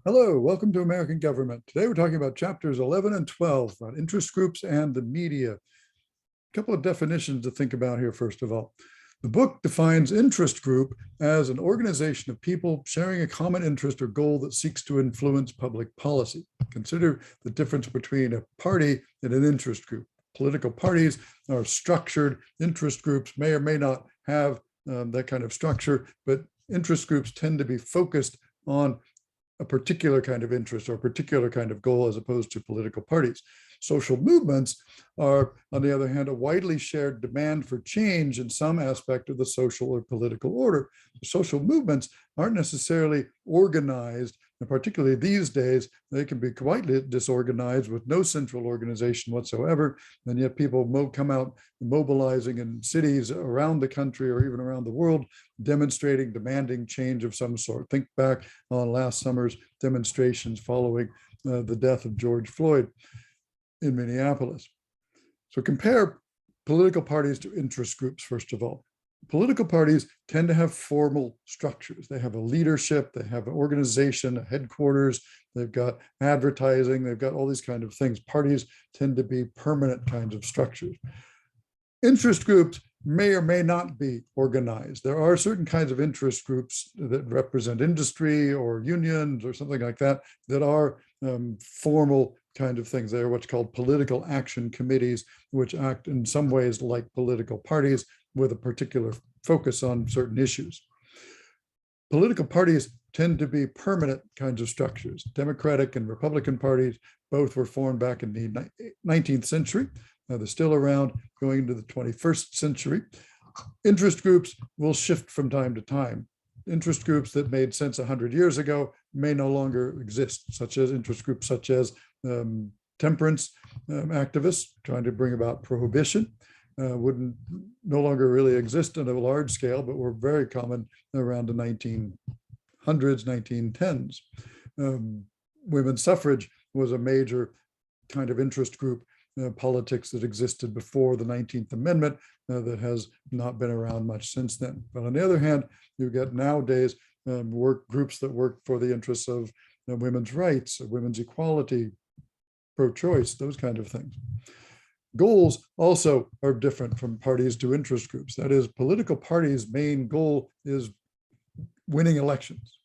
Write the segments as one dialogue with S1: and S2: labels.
S1: Hello, welcome to American Government. Today we're talking about chapters 11 and 12 about interest groups and the media. A couple of definitions to think about here, first of all. The book defines interest group as an organization of people sharing a common interest or goal that seeks to influence public policy. Consider the difference between a party and an interest group. Political parties are structured. Interest groups may or may not have that kind of structure, but interest groups tend to be focused on a particular kind of interest or a particular kind of goal as opposed to political parties. Social movements are, on the other hand, a widely shared demand for change in some aspect of the social or political order. Social movements aren't necessarily organized, and particularly these days, they can be quite disorganized with no central organization whatsoever, and yet people come out mobilizing in cities around the country or even around the world, demonstrating, demanding change of some sort. Think back on last summer's demonstrations following the death of George Floyd in Minneapolis. So compare political parties to interest groups, first of all. Political parties tend to have formal structures. They have a leadership, they have an organization, a headquarters, they've got advertising, they've got all these kinds of things. Parties tend to be permanent kinds of structures. Interest groups may or may not be organized. There are certain kinds of interest groups that represent industry or unions or something like that, that are formal kind of things. They're what's called political action committees, which act in some ways like political parties with a particular focus on certain issues. Political parties tend to be permanent kinds of structures. Democratic and Republican parties both were formed back in the 19th century. They're still around going into the 21st century. Interest groups will shift from time to time. Interest groups that made sense 100 years ago may no longer exist, such as interest groups such as temperance activists trying to bring about prohibition. Wouldn't no longer really exist on a large scale, but were very common around the 1900s, 1910s. Women's suffrage was a major kind of interest group politics that existed before the 19th Amendment that has not been around much since then. But on the other hand, you get nowadays work groups that work for the interests of women's rights, women's equality, pro-choice, those kind of things. Goals also are different from parties to interest groups. That is, political parties' main goal is winning elections.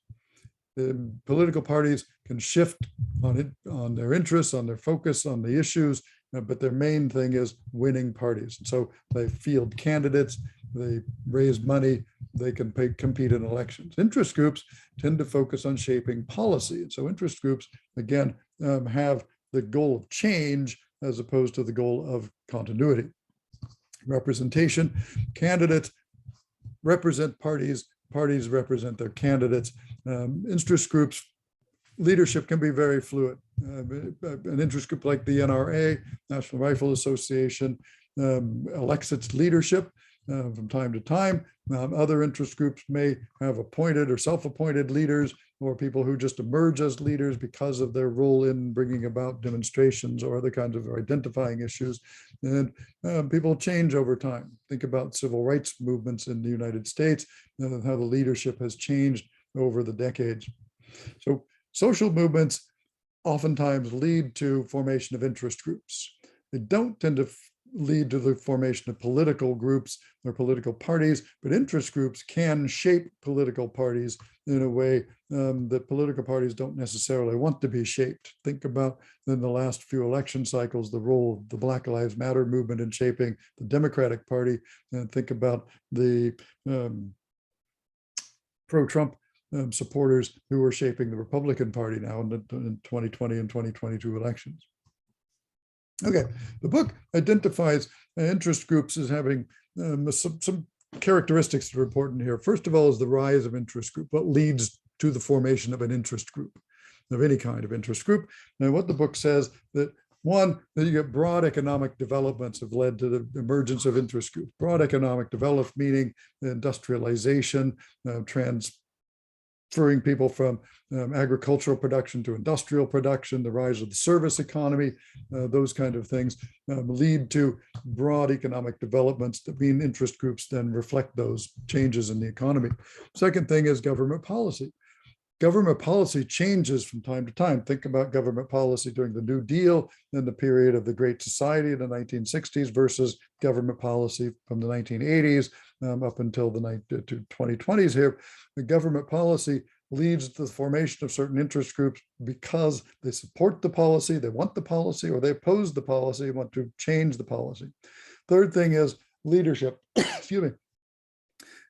S1: Political parties can shift on their interests, on their focus, on the issues, but their main thing is winning parties. And so they field candidates, they raise money, they can compete in elections. Interest groups tend to focus on shaping policy. And so interest groups, again, have the goal of change as opposed to the goal of continuity. Representation, candidates represent parties, parties represent their candidates. Interest groups, leadership can be very fluid. An interest group like the NRA, National Rifle Association, elects its leadership from time to time. Other interest groups may have appointed or self-appointed leaders, or people who just emerge as leaders because of their role in bringing about demonstrations or other kinds of identifying issues. And people change over time. Think about civil rights movements in the United States and how the leadership has changed over the decades. So social movements oftentimes lead to formation of interest groups. They don't tend to lead to the formation of political groups or political parties, but interest groups can shape political parties in a way that political parties don't necessarily want to be shaped. Think about in the last few election cycles, the role of the Black Lives Matter movement in shaping the Democratic Party, and think about the pro-Trump supporters who are shaping the Republican Party now in the 2020 and 2022 elections. Okay, the book identifies interest groups as having some characteristics that are important here. First of all is the rise of interest group, what leads to the formation of an interest group, of any kind of interest group. Now, what the book says that one, that you get broad economic developments have led to the emergence of interest groups. Broad economic development meaning industrialization, transferring people from agricultural production to industrial production, the rise of the service economy, those kind of things lead to broad economic developments that mean interest groups then reflect those changes in the economy. Second thing is government policy. government policy changes from time to time. Think about government policy during the New Deal and the period of the Great Society in the 1960s versus government policy from the 1980s up until the 2020s here. The government policy leads to the formation of certain interest groups because they support the policy, they want the policy, or they oppose the policy, want to change the policy. Third thing is leadership. Excuse me.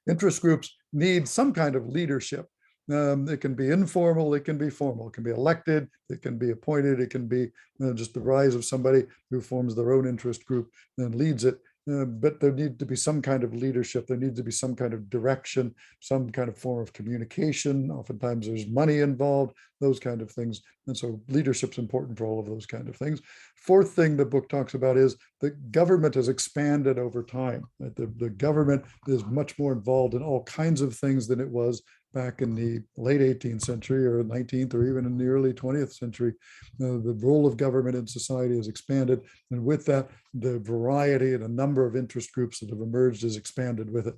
S1: Interest groups need some kind of leadership. It can be informal, it can be formal, it can be elected, it can be appointed, it can be just the rise of somebody who forms their own interest group and leads it. But there needs to be some kind of leadership, there needs to be some kind of direction, some kind of form of communication. Oftentimes there's money involved, those kind of things. And so leadership's important for all of those kind of things. Fourth thing the book talks about is that government has expanded over time. The government is much more involved in all kinds of things than it was back in the late 18th century or 19th or even in the early 20th century. The role of government in society has expanded, and with that, the variety and a number of interest groups that have emerged has expanded with it.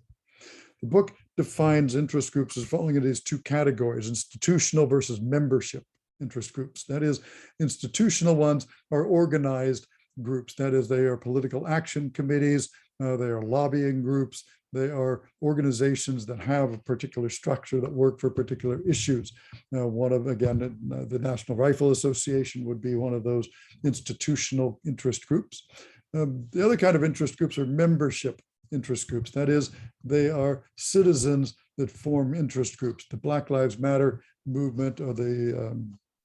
S1: The book defines interest groups as falling into these two categories: institutional versus membership interest groups. That is, institutional ones are organized groups. That is, they are political action committees, they are lobbying groups, they are organizations that have a particular structure that work for particular issues. One of, again, the National Rifle Association would be one of those institutional interest groups. The other kind of interest groups are membership interest groups. That is, they are citizens that form interest groups. The Black Lives Matter movement, or the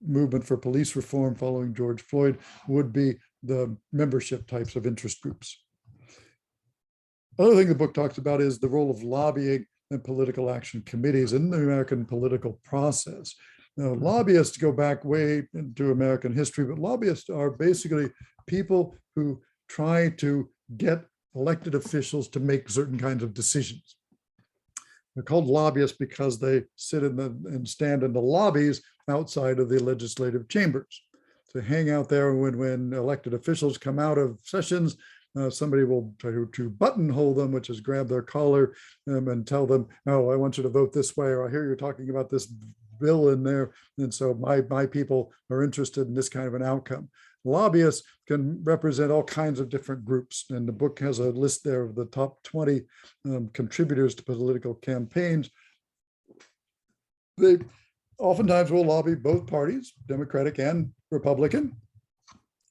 S1: movement for police reform following George Floyd, would be the membership types of interest groups. Other thing the book talks about is the role of lobbying and political action committees in the American political process. Now, lobbyists go back way into American history, but lobbyists are basically people who try to get elected officials to make certain kinds of decisions. They're called lobbyists because they sit in and stand in the lobbies outside of the legislative chambers. So hang out there when elected officials come out of sessions. Somebody will try to buttonhole them, which is grab their collar and tell them, "Oh, I want you to vote this way," or "I hear you're talking about this bill in there, and so my people are interested in this kind of an outcome." Lobbyists can represent all kinds of different groups, and the book has a list there of the top 20 contributors to political campaigns. They oftentimes will lobby both parties, Democratic and Republican.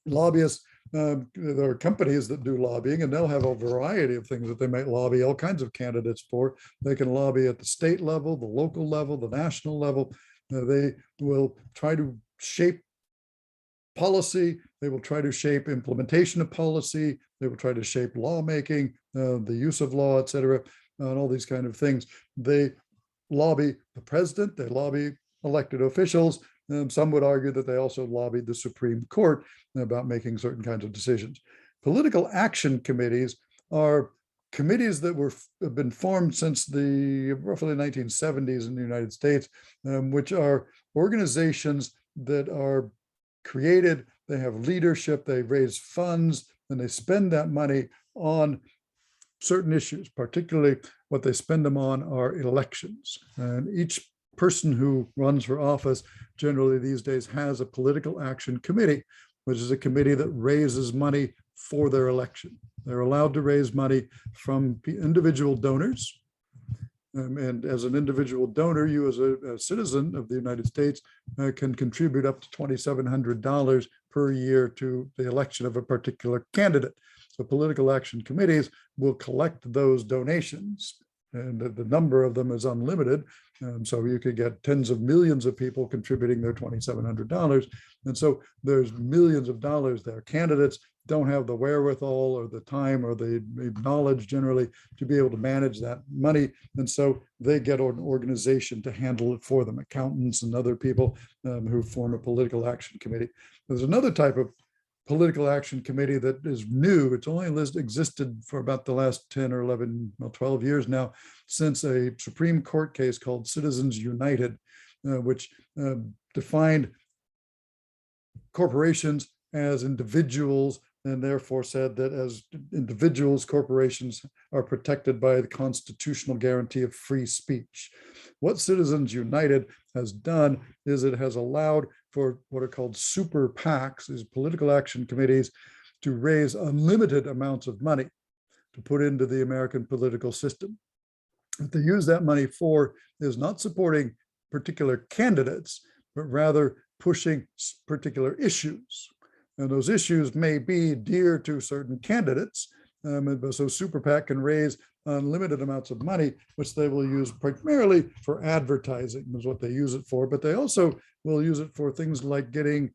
S1: Lobbyists, there are companies that do lobbying, and they'll have a variety of things that they might lobby all kinds of candidates for. They can lobby at the state level, the local level, the national level. They will try to shape policy. They will try to shape implementation of policy. They will try to shape lawmaking, the use of law, et cetera, and all these kind of things. They lobby the president. They lobby elected officials. Some would argue that they also lobbied the Supreme Court about making certain kinds of decisions. Political action committees are committees that have been formed since the roughly 1970s in the United States, which are organizations that are created. They have leadership, they raise funds, and they spend that money on certain issues. Particularly what they spend them on are elections. And each person who runs for office generally these days has a political action committee, which is a committee that raises money for their election. They're allowed to raise money from individual donors. And as an individual donor, you as a citizen of the United States can contribute up to $2,700 per year to the election of a particular candidate. So political action committees will collect those donations, and the number of them is unlimited. So you could get tens of millions of people contributing their $2,700. And so there's millions of dollars there. Candidates don't have the wherewithal or the time or the knowledge generally to be able to manage that money. And so they get an organization to handle it for them, accountants and other people who form a political action committee. There's another type of political action committee that is new. It's only existed for about the last 10 or 11, well, 12 years now, since a Supreme Court case called Citizens United, which defined corporations as individuals, and therefore said that as individuals, corporations are protected by the constitutional guarantee of free speech. What Citizens United has done is it has allowed for what are called super PACs, these political action committees, to raise unlimited amounts of money to put into the American political system. What they use that money for is not supporting particular candidates, but rather pushing particular issues. And those issues may be dear to certain candidates. So Super PAC can raise unlimited amounts of money, which they will use primarily for advertising, is what they use it for. But they also will use it for things like getting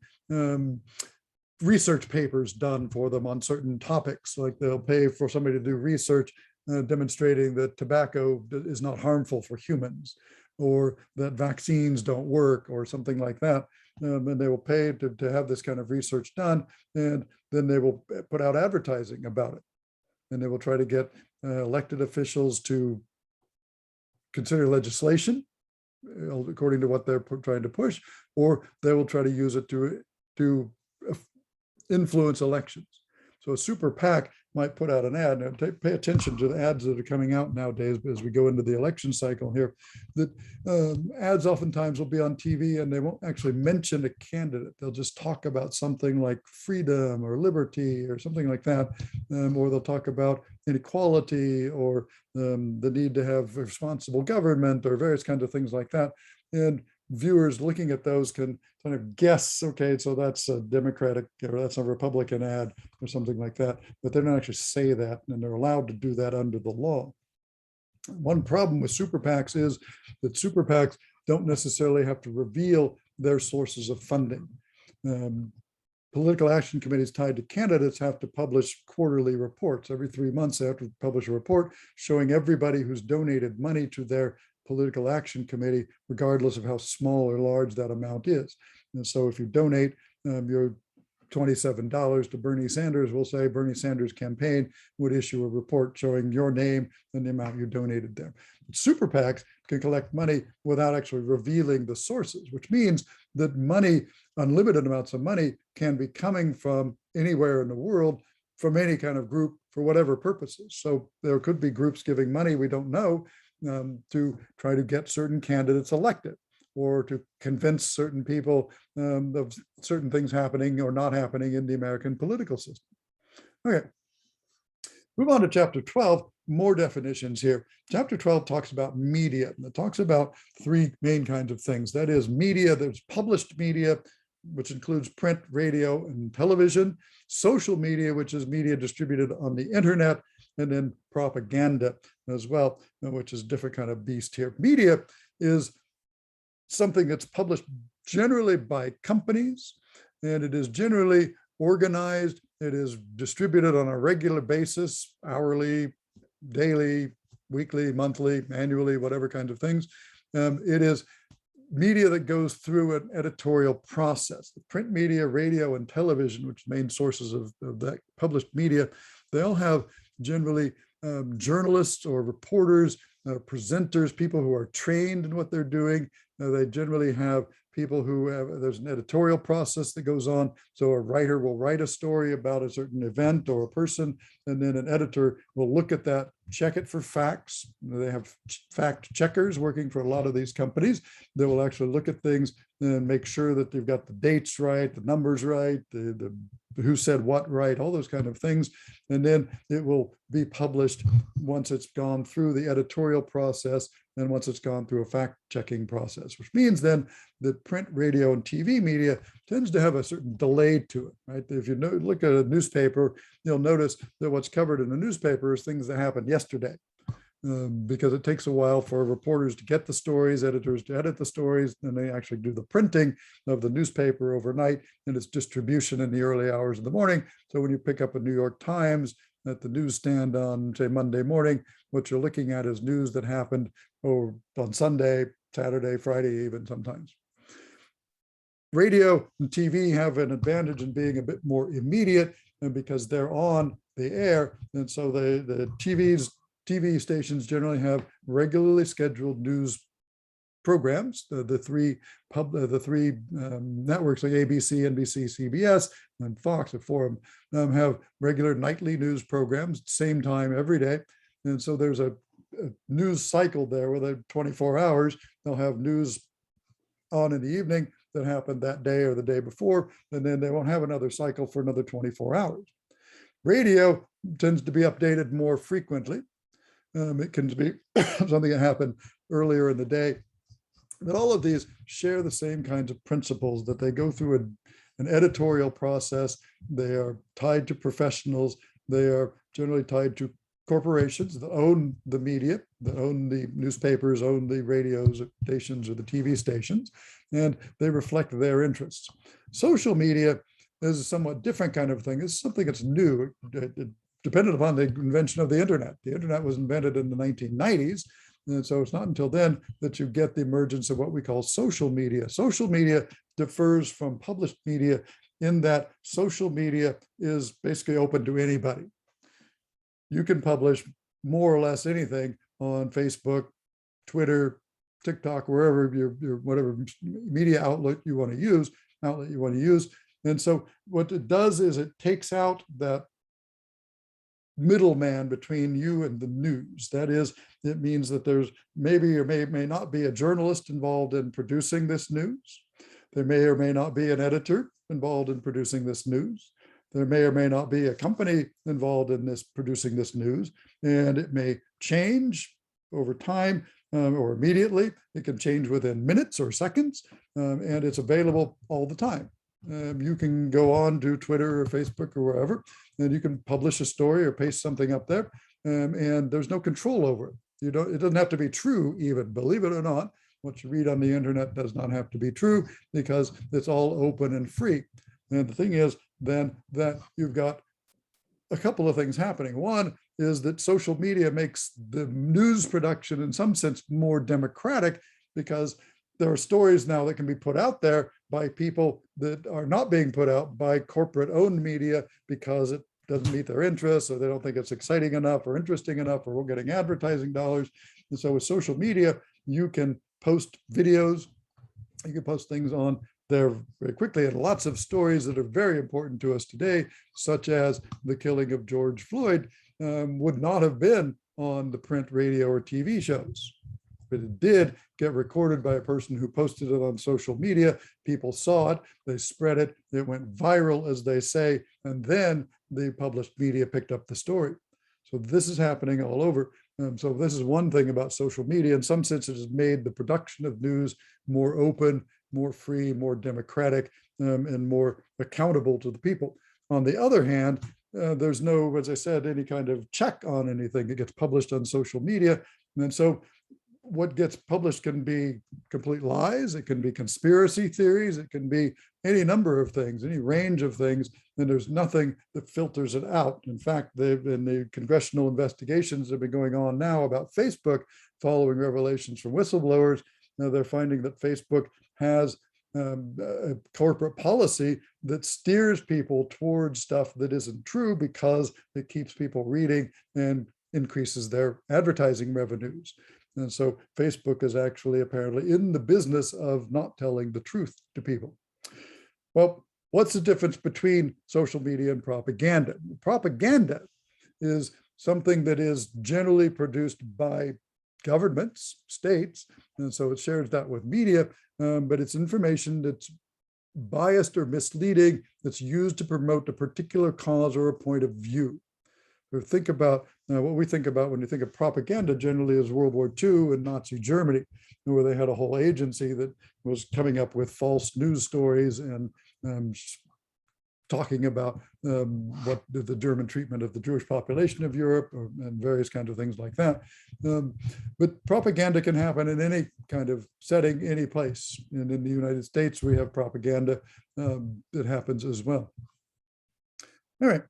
S1: research papers done for them on certain topics. Like they'll pay for somebody to do research demonstrating that tobacco is not harmful for humans, or that vaccines don't work, or something like that. And they will pay to have this kind of research done, and then they will put out advertising about it. And they will try to get elected officials to consider legislation according to what they're trying to push, or they will try to use it to influence elections. So a super PAC might put out an ad, and pay attention to the ads that are coming out nowadays as we go into the election cycle here, that ads oftentimes will be on TV and they won't actually mention a candidate. They'll just talk about something like freedom or liberty or something like that, or they'll talk about inequality or the need to have responsible government or various kinds of things like that. And viewers looking at those can kind of guess, okay, so that's a Democratic or that's a Republican ad or something like that, but they don't actually say that, and they're allowed to do that under the law. One problem with super PACs is that super PACs don't necessarily have to reveal their sources of funding. Political action committees tied to candidates have to publish quarterly reports. Every 3 months they have to publish a report showing everybody who's donated money to their political action committee, regardless of how small or large that amount is. And so if you donate your $27 to Bernie Sanders, we'll say Bernie Sanders campaign would issue a report showing your name and the amount you donated there. But super PACs can collect money without actually revealing the sources, which means that money, unlimited amounts of money, can be coming from anywhere in the world, from any kind of group for whatever purposes. So there could be groups giving money we don't know to try to get certain candidates elected, or to convince certain people of certain things happening or not happening in the American political system. Okay, move on to chapter 12, more definitions here. Chapter 12 talks about media, and it talks about 3 main kinds of things. That is media, there's published media, which includes print, radio, and television, social media, which is media distributed on the internet, and then propaganda as well, which is a different kind of beast here. Media is something that's published generally by companies, and it is generally organized. It is distributed on a regular basis, hourly, daily, weekly, monthly, annually, whatever kinds of things. It is media that goes through an editorial process. The print media, radio, and television, which are main sources of that published media, they all have generally journalists or reporters, presenters, people who are trained in what they're doing. They generally have people who have, there's an editorial process that goes on. So a writer will write a story about a certain event or a person, and then an editor will look at that, check it for facts. They have fact checkers working for a lot of these companies. They will actually look at things and make sure that they've got the dates right, the numbers right, the who said what right, all those kind of things. And then it will be published once it's gone through the editorial process and once it's gone through a fact-checking process, which means then that print, radio, and TV media tends to have a certain delay to it, right? If you look at a newspaper, you'll notice that what's covered in the newspaper is things that happened yesterday. Because it takes a while for reporters to get the stories, editors to edit the stories, and they actually do the printing of the newspaper overnight and its distribution in the early hours of the morning. So when you pick up a New York Times at the newsstand on, say, Monday morning, what you're looking at is news that happened on Sunday, Saturday, Friday, even sometimes. Radio and TV have an advantage in being a bit more immediate, and because they're on the air, and so the TV stations generally have regularly scheduled news programs. The three networks like ABC, NBC, CBS, and Fox, the four of them, have regular nightly news programs, same time every day. And so there's a news cycle there where they're 24 hours. They'll have news on in the evening that happened that day or the day before, and then they won't have another cycle for another 24 hours. Radio tends to be updated more frequently. It can be something that happened earlier in the day. But all of these share the same kinds of principles, that they go through an editorial process. They are tied to professionals. They are generally tied to corporations that own the media, that own the newspapers, own the radio stations or the TV stations, and they reflect their interests. Social media is a somewhat different kind of thing. It's something that's new. It depended upon the invention of the internet. The internet was invented in the 1990s. And so it's not until then that you get the emergence of what we call social media. Social media differs from published media in that social media is basically open to anybody. You can publish more or less anything on Facebook, Twitter, TikTok, wherever your whatever media outlet you want to use. And so what it does is it takes out that middleman between you and the news. That is, it means that there's maybe or may not be a journalist involved in producing this news. There may or may not be an editor involved in producing this news. There may or may not be a company involved in producing this news, and it may change over time or immediately. It can change within minutes or seconds, and it's available all the time. You can go on to Twitter or Facebook or wherever, and you can publish a story or paste something up there, and there's no control over it. It doesn't have to be true even, believe it or not. What you read on the internet does not have to be true because it's all open and free. And the thing is then that you've got a couple of things happening. One is that social media makes the news production in some sense more democratic, because there are stories now that can be put out there by people that are not being put out by corporate-owned media because it doesn't meet their interests, or they don't think it's exciting enough or interesting enough, or we're getting advertising dollars. And so with social media, you can post videos, you can post things on there very quickly, and lots of stories that are very important to us today, such as the killing of George Floyd, would not have been on the print, radio, or TV shows. But it did get recorded by a person who posted it on social media. People saw it, they spread it, it went viral, as they say, and then the published media picked up the story. So this is happening all over. So this is one thing about social media. In some sense, it has made the production of news more open, more free, more democratic, and more accountable to the people. On the other hand, there's no, as I said, any kind of check on anything. It gets published on social media. And so what gets published can be complete lies, it can be conspiracy theories, it can be any number of things, any range of things, and there's nothing that filters it out. In fact, in the congressional investigations that have been going on now about Facebook, following revelations from whistleblowers, they're finding that Facebook has a corporate policy that steers people towards stuff that isn't true because it keeps people reading and increases their advertising revenues. And so Facebook is actually apparently in the business of not telling the truth to people. Well, what's the difference between social media and propaganda? Propaganda is something that is generally produced by governments, states, and so it shares that with media, but it's information that's biased or misleading, that's used to promote a particular cause or a point of view. Think about what we think about when you think of propaganda generally is World War II and Nazi Germany, where they had a whole agency that was coming up with false news stories and talking about what the German treatment of the Jewish population of Europe and various kinds of things like that. But propaganda can happen in any kind of setting, any place. And in the United States, we have propaganda that happens as well. All right.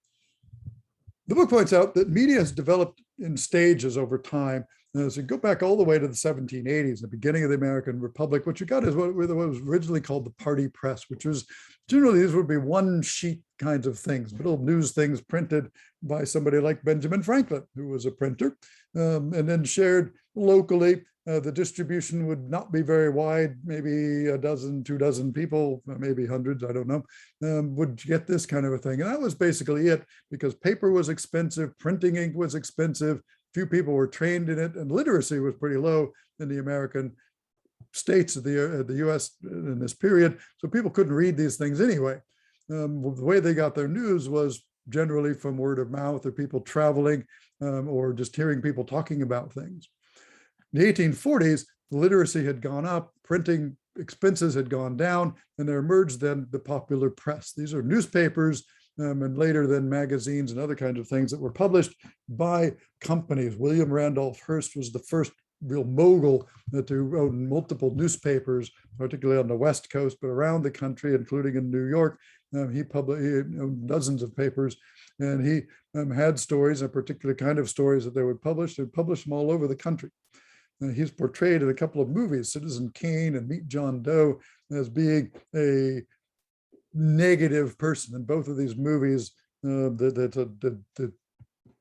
S1: The book points out that media has developed in stages over time. So go back all the way to the 1780s, the beginning of the American Republic. What you got is what was originally called the party press, which was generally, these would be one sheet kinds of things, little news things printed by somebody like Benjamin Franklin, who was a printer, and then shared locally. The distribution would not be very wide, maybe a dozen, 2 dozen people, maybe hundreds, I don't know, would get this kind of a thing. And that was basically it, because paper was expensive, printing ink was expensive, few people were trained in it, and literacy was pretty low in the American states of the US in this period, so people couldn't read these things anyway. The way they got their news was generally from word of mouth or people traveling or just hearing people talking about things. In the 1840s, literacy had gone up, printing expenses had gone down, and there emerged then the popular press. These are newspapers and later then magazines and other kinds of things that were published by companies. William Randolph Hearst was the first real mogul to own multiple newspapers, particularly on the West Coast, but around the country, including in New York. He owned dozens of papers, and he had stories, a particular kind of stories that they would publish. They would publish them all over the country. He's portrayed in a couple of movies, Citizen Kane and Meet John Doe, as being a negative person. In both of these movies, the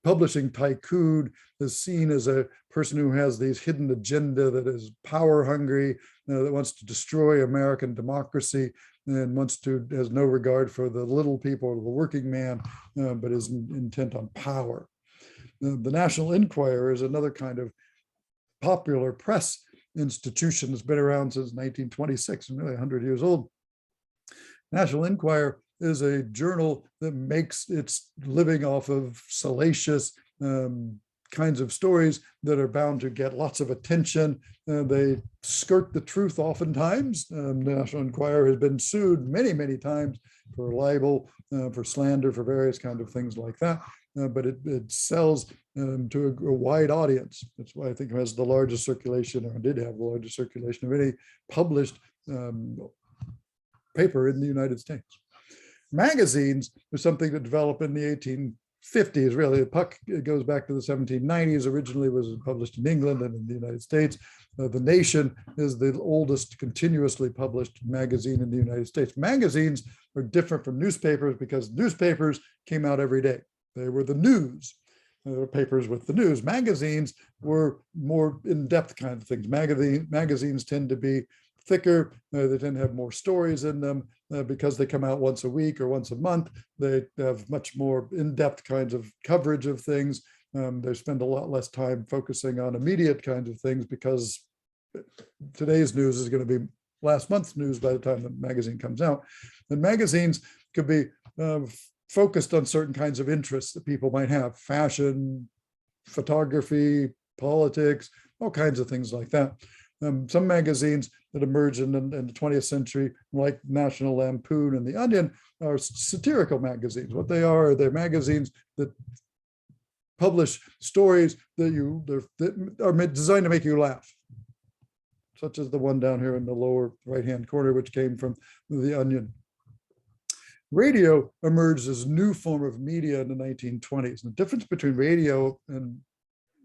S1: publishing tycoon is seen as a person who has these hidden agenda, that is power hungry, that wants to destroy American democracy and has no regard for the little people or the working man, but is intent on power. The National Enquirer is another kind of popular press institution that's been around since 1926 and really 100 years old. National Enquirer is a journal that makes its living off of salacious kinds of stories that are bound to get lots of attention. They skirt the truth oftentimes. The National Enquirer has been sued many, many times for libel, for slander, for various kinds of things like that. But it sells to a wide audience. That's why I think it has the largest circulation, or did have the largest circulation of any published paper in the United States. Magazines are something that developed in the 1850s, really. Puck, it goes back to the 1790s, originally was published in England and in the United States. The Nation is the oldest continuously published magazine in the United States. Magazines are different from newspapers because newspapers came out every day. They were the news. There were papers with the news. Magazines were more in-depth kind of things. Magazines tend to be thicker. They tend to have more stories in them because they come out once a week or once a month. They have much more in-depth kinds of coverage of things. They spend a lot less time focusing on immediate kinds of things because today's news is going to be last month's news by the time the magazine comes out. And magazines could be focused on certain kinds of interests that people might have: fashion, photography, politics, all kinds of things like that. Some magazines that emerged in the 20th century, like National Lampoon and The Onion, are satirical magazines. What they are, they're magazines that publish stories that are designed to make you laugh, such as the one down here in the lower right-hand corner, which came from The Onion. Radio emerged as a new form of media in the 1920s. The difference between radio and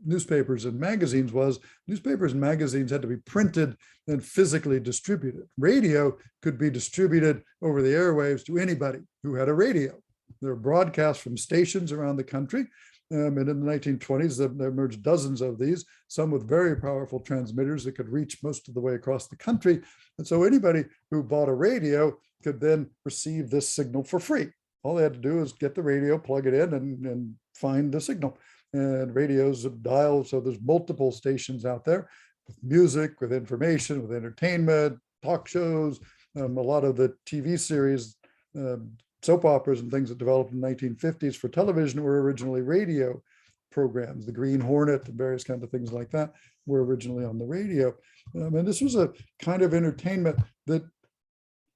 S1: newspapers and magazines was newspapers and magazines had to be printed and physically distributed. Radio could be distributed over the airwaves to anybody who had a radio. There were broadcasts from stations around the country. And in the 1920s, there emerged dozens of these, some with very powerful transmitters that could reach most of the way across the country. And so anybody who bought a radio could then receive this signal for free. All they had to do is get the radio, plug it in, and find the signal. And radios dial, so there's multiple stations out there with music, with information, with entertainment, talk shows. A lot of the TV series, soap operas and things that developed in the 1950s for television were originally radio programs. The Green Hornet and various kinds of things like that were originally on the radio. And this was a kind of entertainment that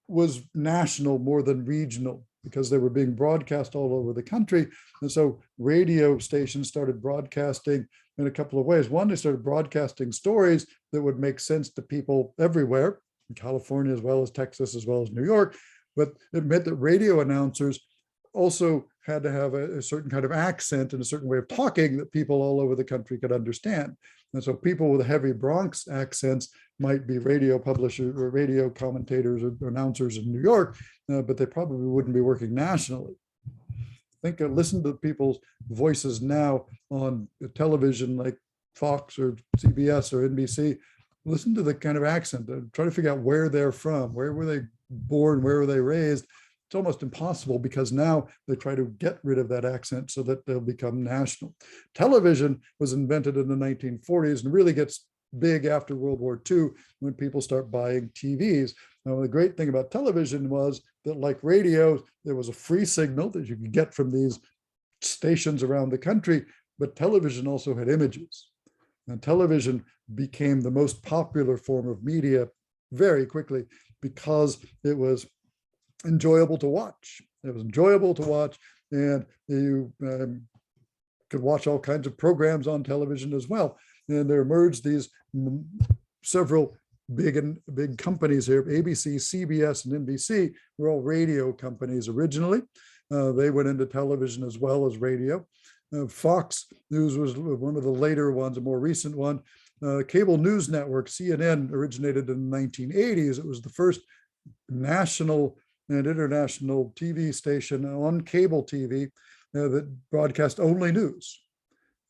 S1: was national more than regional, because they were being broadcast all over the country. And so radio stations started broadcasting in a couple of ways. One, they started broadcasting stories that would make sense to people everywhere, in California, as well as Texas, as well as New York. But it meant that radio announcers also had to have a certain kind of accent and a certain way of talking that people all over the country could understand. And so people with heavy Bronx accents might be radio publishers or radio commentators or announcers in New York, but they probably wouldn't be working nationally. Listen to people's voices now on television like Fox or CBS or NBC. Listen to the kind of accent. Try to figure out where they're from, where were they born, where were they raised. It's almost impossible because now they try to get rid of that accent so that they'll become national. Television was invented in the 1940s and really gets big after World War II when people start buying TVs. Now, the great thing about television was that, like radio, there was a free signal that you could get from these stations around the country, but television also had images. And television became the most popular form of media very quickly because it was enjoyable to watch. It was enjoyable to watch, and you could watch all kinds of programs on television as well. And there emerged these several big companies here. ABC, CBS, and NBC were all radio companies originally. They went into television as well as radio. Fox News was one of the later ones, a more recent one. Cable news network, CNN, originated in the 1980s. It was the first national and international TV station on cable TV that broadcast only news.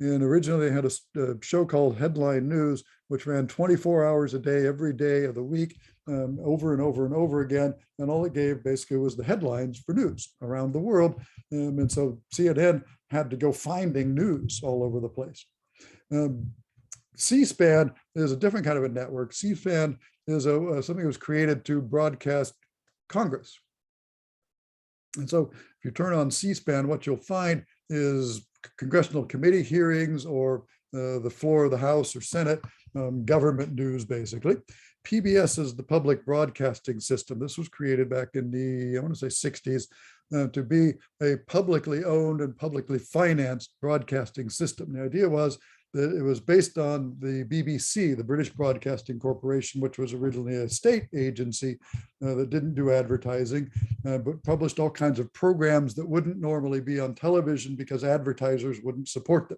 S1: And originally they had a show called Headline News, which ran 24 hours a day, every day of the week, over and over and over again. And all it gave basically was the headlines for news around the world. And so CNN had to go finding news all over the place. C-SPAN is a different kind of a network. C-SPAN is something that was created to broadcast Congress. And so if you turn on C-SPAN, what you'll find is congressional committee hearings or the floor of the House or Senate, government news, basically. PBS is the public broadcasting system. This was created back in the, I want to say 60s, to be a publicly owned and publicly financed broadcasting system. The idea was that it was based on the BBC, the British Broadcasting Corporation, which was originally a state agency that didn't do advertising, but published all kinds of programs that wouldn't normally be on television because advertisers wouldn't support them.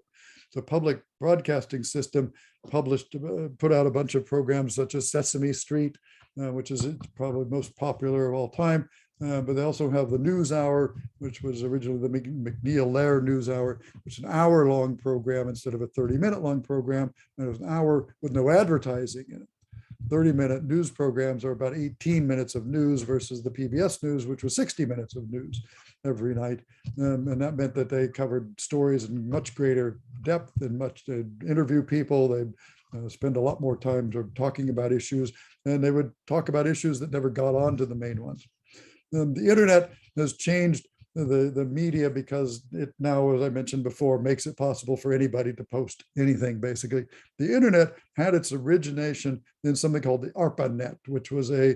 S1: So public broadcasting system put out a bunch of programs such as Sesame Street, which is probably most popular of all time. But they also have the News Hour, which was originally the McNeil-Lehrer News Hour, which is an hour-long program instead of a 30-minute-long program. And it was an hour with no advertising in it. 30-minute news programs are about 18 minutes of news versus the PBS News, which was 60 minutes of news every night. And that meant that they covered stories in much greater depth and much interview people. They'd spend a lot more time talking about issues, and they would talk about issues that never got onto the main ones. The internet has changed the media because it now, as I mentioned before, makes it possible for anybody to post anything, basically. The internet had its origination in something called the ARPANET, which was a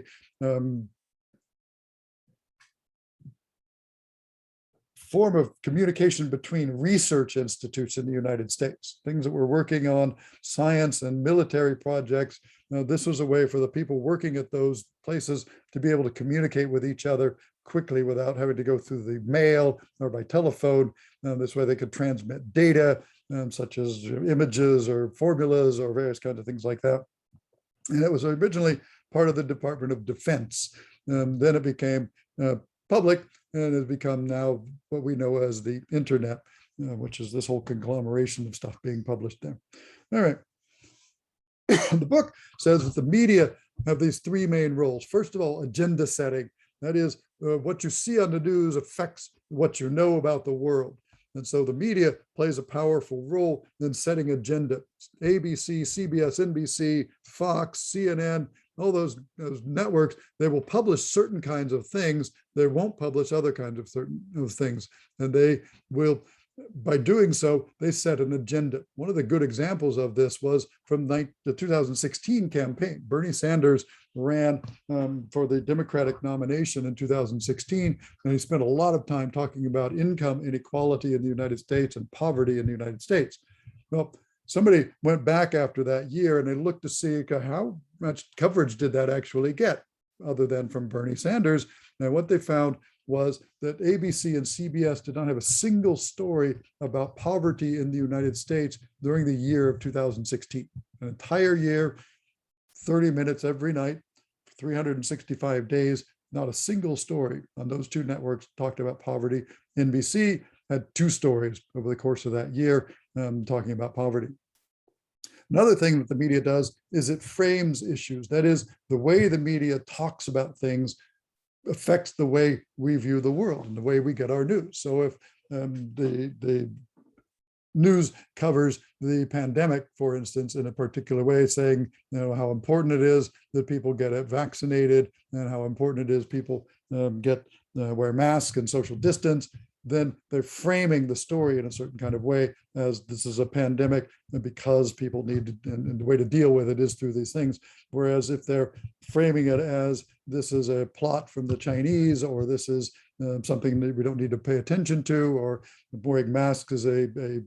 S1: form of communication between research institutes in the United States, things that were working on science and military projects. This was a way for the people working at those places to be able to communicate with each other quickly without having to go through the mail or by telephone. This way they could transmit data, such as images or formulas or various kinds of things like that. And it was originally part of the Department of Defense. Then it became public, and has become now what we know as the internet, which is this whole conglomeration of stuff being published there. All right. The book says that the media have these three main roles. First of all, agenda setting. That is, what you see on the news affects what you know about the world. And so the media plays a powerful role in setting agenda. ABC, CBS, NBC, Fox, CNN, all those networks, they will publish certain kinds of things. They won't publish other kinds of things. And they will, by doing so, they set an agenda. One of the good examples of this was from the 2016 campaign. Bernie Sanders ran for the Democratic nomination in 2016, and he spent a lot of time talking about income inequality in the United States and poverty in the United States. Well, somebody went back after that year and they looked to see how much coverage did that actually get, other than from Bernie Sanders. And what they found was that ABC and CBS did not have a single story about poverty in the United States during the year of 2016. An entire year, 30 minutes every night, 365 days, not a single story on those two networks talked about poverty. NBC had 2 stories over the course of that year talking about poverty. Another thing that the media does is it frames issues. That is, the way the media talks about things affects the way we view the world and the way we get our news. So if the news covers the pandemic, for instance, in a particular way, saying, how important it is that people get vaccinated and how important it is people wear masks and social distance, then they're framing the story in a certain kind of way as this is a pandemic and because people need to, and the way to deal with it is through these things. Whereas if they're framing it as this is a plot from the Chinese, or this is something that we don't need to pay attention to, or wearing masks is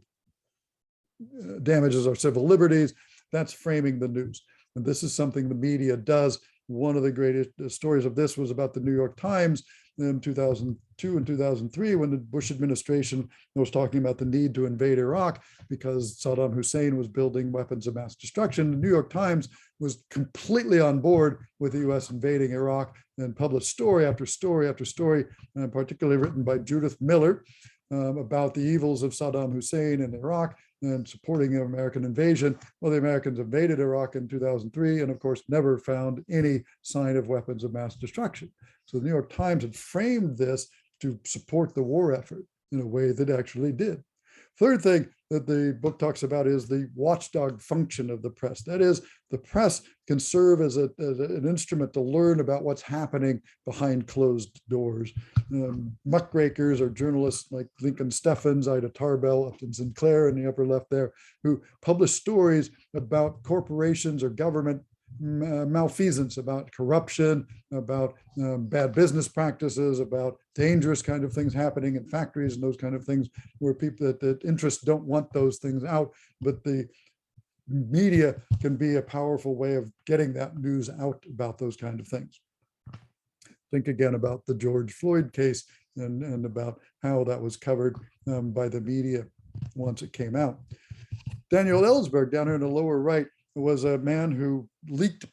S1: damages our civil liberties, that's framing the news. And this is something the media does. One of the greatest stories of this was about the New York Times in 2002 and 2003, when the Bush administration was talking about the need to invade Iraq because Saddam Hussein was building weapons of mass destruction. The New York Times was completely on board with the US invading Iraq and published story after story after story, particularly written by Judith Miller, about the evils of Saddam Hussein in Iraq and supporting the American invasion. Well, the Americans invaded Iraq in 2003 and of course never found any sign of weapons of mass destruction. So the New York Times had framed this to support the war effort in a way that actually did. Third thing that the book talks about is the watchdog function of the press. That is, the press can serve as an instrument to learn about what's happening behind closed doors. Muckrakers or journalists like Lincoln Steffens, Ida Tarbell, Upton Sinclair in the upper left there, who publish stories about corporations or government malfeasance, about corruption, about bad business practices, about dangerous kind of things happening in factories and those kind of things, where people that interests don't want those things out, but the media can be a powerful way of getting that news out about those kind of things. Think again about the George Floyd case and about how that was covered by the media once it came out. Daniel Ellsberg down here in the lower right was a man who leaked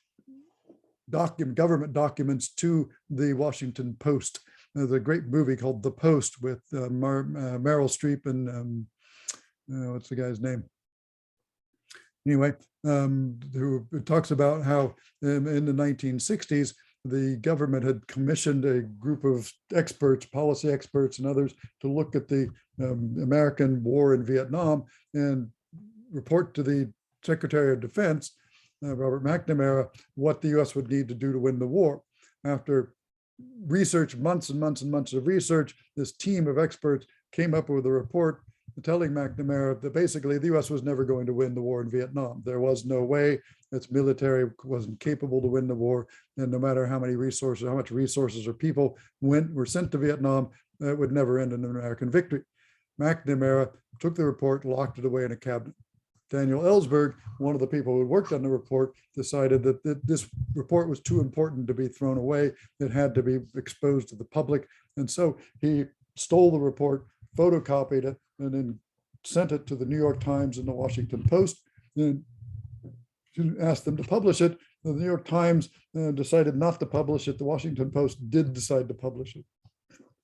S1: government documents to the Washington Post. There's a great movie called The Post with Meryl Streep and what's the guy's name? Anyway, who talks about how in the 1960s, the government had commissioned a group of experts, policy experts and others, to look at the American war in Vietnam and report to the Secretary of Defense, Robert McNamara, what the US would need to do to win the war. After research, months and months and months of research, this team of experts came up with a report telling McNamara that basically the US was never going to win the war in Vietnam. There was no way. Its military wasn't capable to win the war. And no matter how many resources, how much resources or people were sent to Vietnam, it would never end in an American victory. McNamara took the report, locked it away in a cabinet. Daniel Ellsberg, one of the people who worked on the report, decided that this report was too important to be thrown away. It had to be exposed to the public. And so he stole the report, photocopied it, and then sent it to the New York Times and the Washington Post, and asked them to publish it. The New York Times decided not to publish it. The Washington Post did decide to publish it.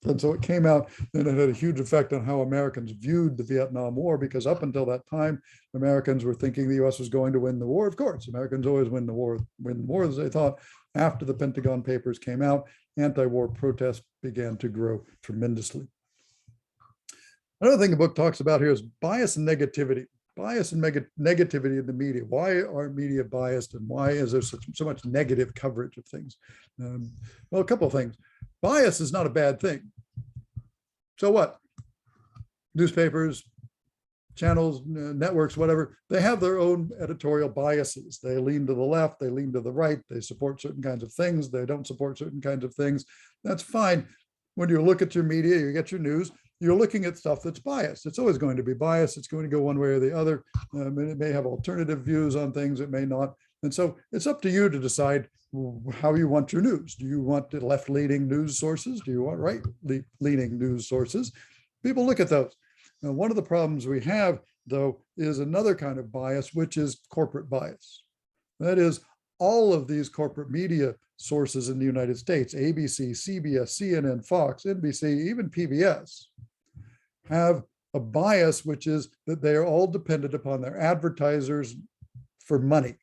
S1: And so it came out, and it had a huge effect on how Americans viewed the Vietnam War, because up until that time, Americans were thinking the US was going to win the war. Of course, Americans always win the war as they thought. After the Pentagon Papers came out, anti-war protests began to grow tremendously. Another thing the book talks about here is bias and negativity. Bias and negativity in the media. Why are media biased, and why is there so much negative coverage of things? Well, a couple of things. Bias is not a bad thing. So what? Newspapers, channels, networks, whatever, they have their own editorial biases. They lean to the left, they lean to the right, they support certain kinds of things, they don't support certain kinds of things. That's fine. When you look at your media, you get your news, you're looking at stuff that's biased. It's always going to be biased. It's going to go one way or the other. And it may have alternative views on things, it may not. And so it's up to you to decide how you want your news. Do you want left-leaning news sources? Do you want right-leaning news sources? People look at those. Now, one of the problems we have, though, is another kind of bias, which is corporate bias. That is, all of these corporate media sources in the United States, ABC, CBS, CNN, Fox, NBC, even PBS, have a bias, which is that they are all dependent upon their advertisers for money.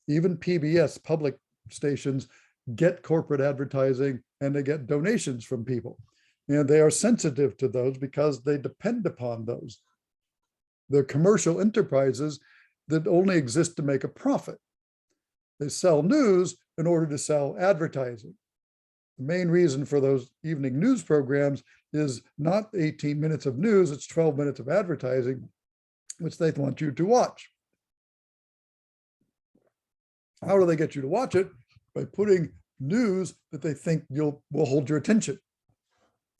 S1: Even PBS, public stations, get corporate advertising and they get donations from people. And they are sensitive to those because they depend upon those. They're commercial enterprises that only exist to make a profit. They sell news in order to sell advertising. The main reason for those evening news programs is not 18 minutes of news, it's 12 minutes of advertising, which they want you to watch. How do they get you to watch it? By putting news that they think will hold your attention.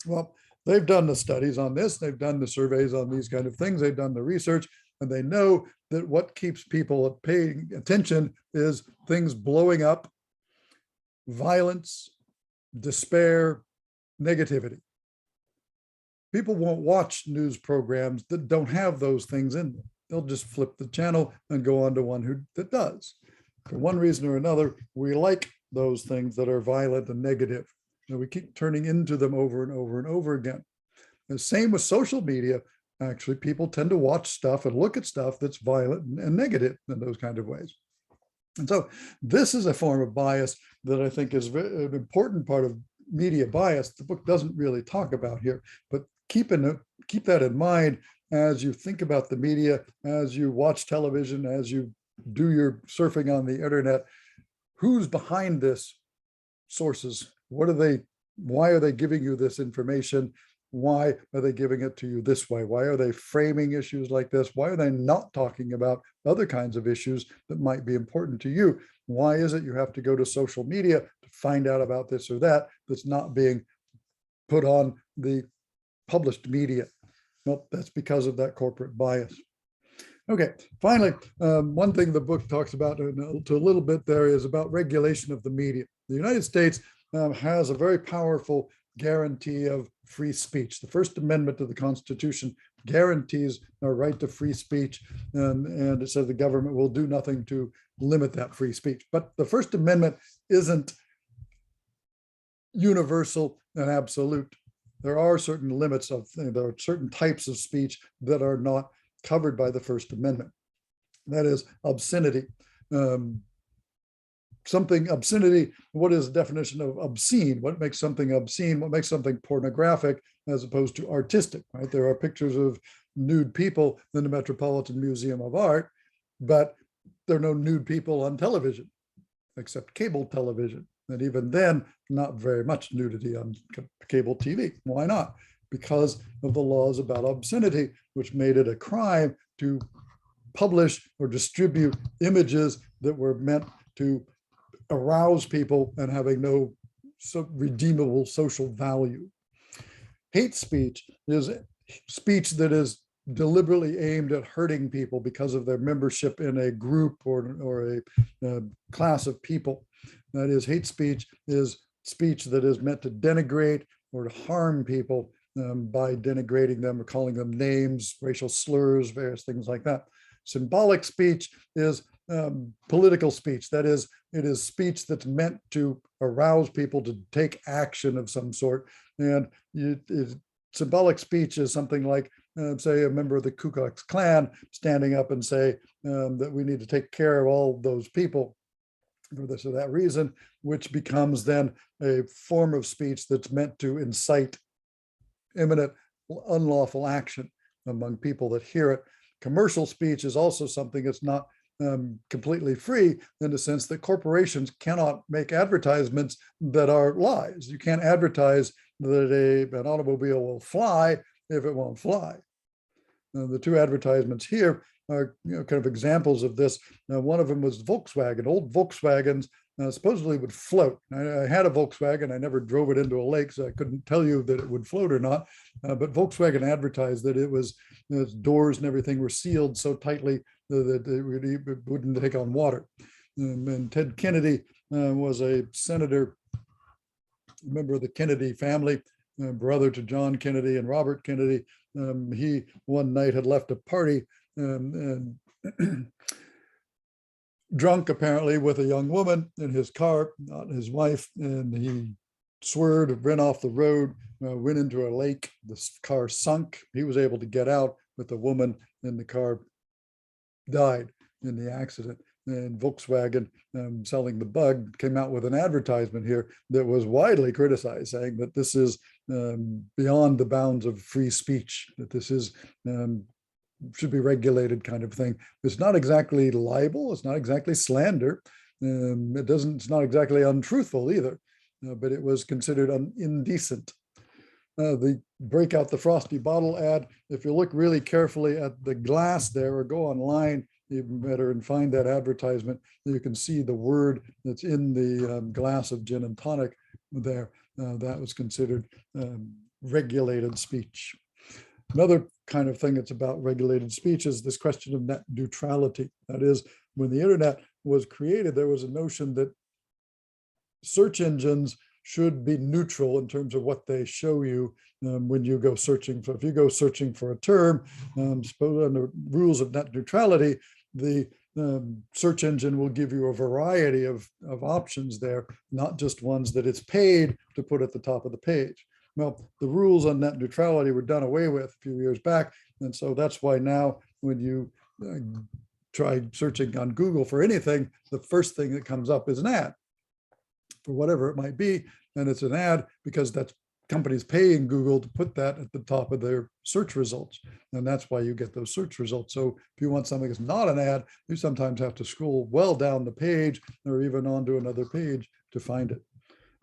S1: Well, they've done the studies on this, they've done the surveys on these kind of things, they've done the research, and they know that what keeps people paying attention is things blowing up, violence, despair, negativity. People won't watch news programs that don't have those things in them. They'll just flip the channel and go on to one that does. For one reason or another, we like those things that are violent and negative, and we keep turning into them over and over and over again. The same with social media. Actually, people tend to watch stuff and look at stuff that's violent and negative in those kind of ways. And so this is a form of bias that I think is an important part of media bias. The book doesn't really talk about here, but keep that in mind as you think about the media, as you watch television, as you do your surfing on the internet. Who's behind this? Sources. Why are they giving you this information? Why are they giving it to you this way? Why are they framing issues like this? Why are they not talking about other kinds of issues that might be important to you? Why is it you have to go to social media to find out about this or that that's not being put on the published media? Well, that's because of that corporate bias. Okay, finally, one thing the book talks about to a little bit there is about regulation of the media. The United States has a very powerful guarantee of free speech. The First Amendment to the Constitution guarantees our right to free speech, and it says the government will do nothing to limit that free speech. But the First Amendment isn't universal and absolute. There are certain limits there are certain types of speech that are not covered by the First Amendment. That is obscenity. Obscenity, what is the definition of obscene? What makes something obscene? What makes something pornographic as opposed to artistic, right? There are pictures of nude people in the Metropolitan Museum of Art, but there are no nude people on television, except cable television. And even then, not very much nudity on cable TV. Why not? Because of the laws about obscenity, which made it a crime to publish or distribute images that were meant to arouse people and having no redeemable social value. Hate speech is speech that is deliberately aimed at hurting people because of their membership in a group or a class of people. That is, hate speech is speech that is meant to denigrate or to harm people by denigrating them or calling them names, racial slurs, various things like that. Symbolic speech is political speech. That is, it is speech that's meant to arouse people to take action of some sort. And symbolic speech is something like, say, a member of the Ku Klux Klan standing up and say that we need to take care of all those people for this or that reason, which becomes then a form of speech that's meant to incite imminent unlawful action among people that hear it. Commercial speech is also something that's not completely free, in the sense that corporations cannot make advertisements that are lies. You can't advertise that an automobile will fly if it won't fly. The two advertisements here are kind of examples of this. One of them was Volkswagen. Old Volkswagens supposedly would float. I had a Volkswagen. I never drove it into a lake, so I couldn't tell you that it would float or not. But Volkswagen advertised that its doors and everything were sealed so tightly that it wouldn't take on water. And Ted Kennedy was a senator, member of the Kennedy family, brother to John Kennedy and Robert Kennedy. He one night had left a party and drunk apparently with a young woman in his car, not his wife, and he swerved, ran off the road, went into a lake. The car sunk. He was able to get out, but the woman in the car died in the accident. And Volkswagen, selling the bug, came out with an advertisement here that was widely criticized, saying that this is beyond the bounds of free speech, that this is should be regulated kind of thing. It's not exactly libel. It's not exactly slander. It's not exactly untruthful either, but it was considered indecent. The break out the frosty bottle ad. If you look really carefully at the glass there, or go online even better and find that advertisement, you can see the word that's in the glass of gin and tonic there. That was considered regulated speech. Another kind of thing that's about regulated speech is this question of net neutrality. That is, when the internet was created, there was a notion that search engines should be neutral in terms of what they show you when you go searching for. If you go searching for a term, suppose under rules of net neutrality, the search engine will give you a variety of options there, not just ones that it's paid to put at the top of the page. Well, the rules on net neutrality were done away with a few years back. And so that's why now when you try searching on Google for anything, the first thing that comes up is an ad for whatever it might be. And it's an ad because that's companies paying Google to put that at the top of their search results. And that's why you get those search results. So if you want something that's not an ad, you sometimes have to scroll well down the page or even onto another page to find it.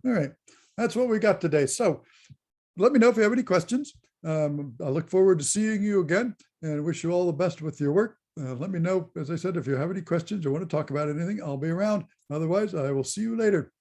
S1: All right, that's what we got today. So let me know if you have any questions. I look forward to seeing you again and wish you all the best with your work. Let me know, as I said, if you have any questions or want to talk about anything, I'll be around. Otherwise, I will see you later.